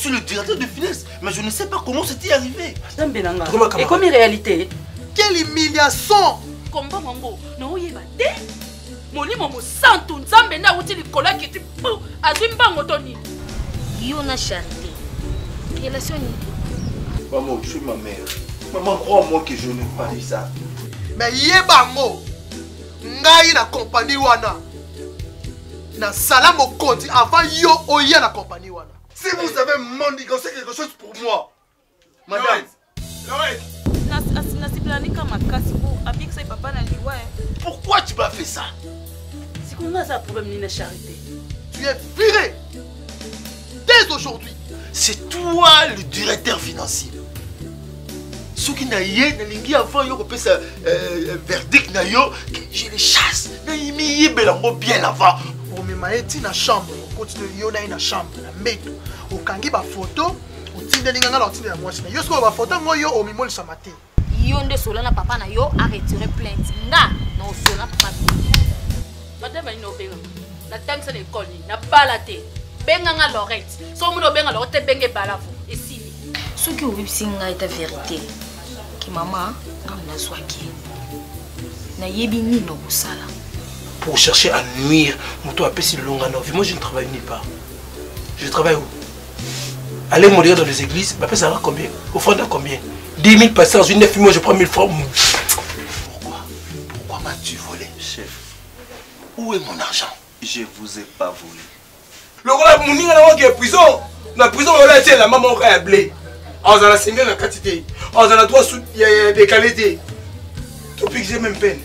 suis le directeur de finance, mais je ne sais pas comment c'était arrivé. Et comme une réalité. Quelle humiliation! Combat mango, non y va dé. Moni momo santo nzambe na uti likola kiti pou azimba ngotoni. Yona Charité. Relation ni. Maman, je suis ma mère. Maman, crois-moi que je n'ai pas dit ça. Mais yebango, ngai na compagnie wana. Na salam au compte avant yo oya na compagnie wana. Si vous avez mandigancé quelque chose pour moi, madame. Pourquoi tu m'as fait ça? C'est qu'on a ça problème ni la charité. Tu es viré. Dès aujourd'hui. C'est toi le directeur financier. Ce qui n'a rien, n'a avant yo repère ça verdict na yo, je les chasse. Na yimi belango bien avant. On me maïti na chambre, on continue yo na une chambre, na meto. Au kangi ba photo, au tinde linganga la tinde ya mwasi. Yo sko ba photo ngoyo au mimoli samate. Yo nde solana papa na yo a retiré plainte. Nga na solana papa. Madame ino benga. Na tangsa na école ni na balate. Benga nga Lorette. So muno benga Lorette benge balavo. Et si ce qui obi singa est la vérité. Ki maman na swaki. Na yebi ni no kusala. Pour chercher à nuire, mon toit appelle si le long à Novi. Moi je ne travaille nulle part. Je travaille où? Aller mourir dans les églises, ma paix ça va combien? Au fond de combien? 10 000 passages, une 9 mois, je prends 1000 francs. Pourquoi m'as-tu volé? Chef, où est mon argent? je vous ai pas volé. Le roi Mouni est en prison. La prison, on a été la maman qui a blé. On a la single la quantité. On a 3 sous, il y a des qualités. Tout pique, j'ai même peine.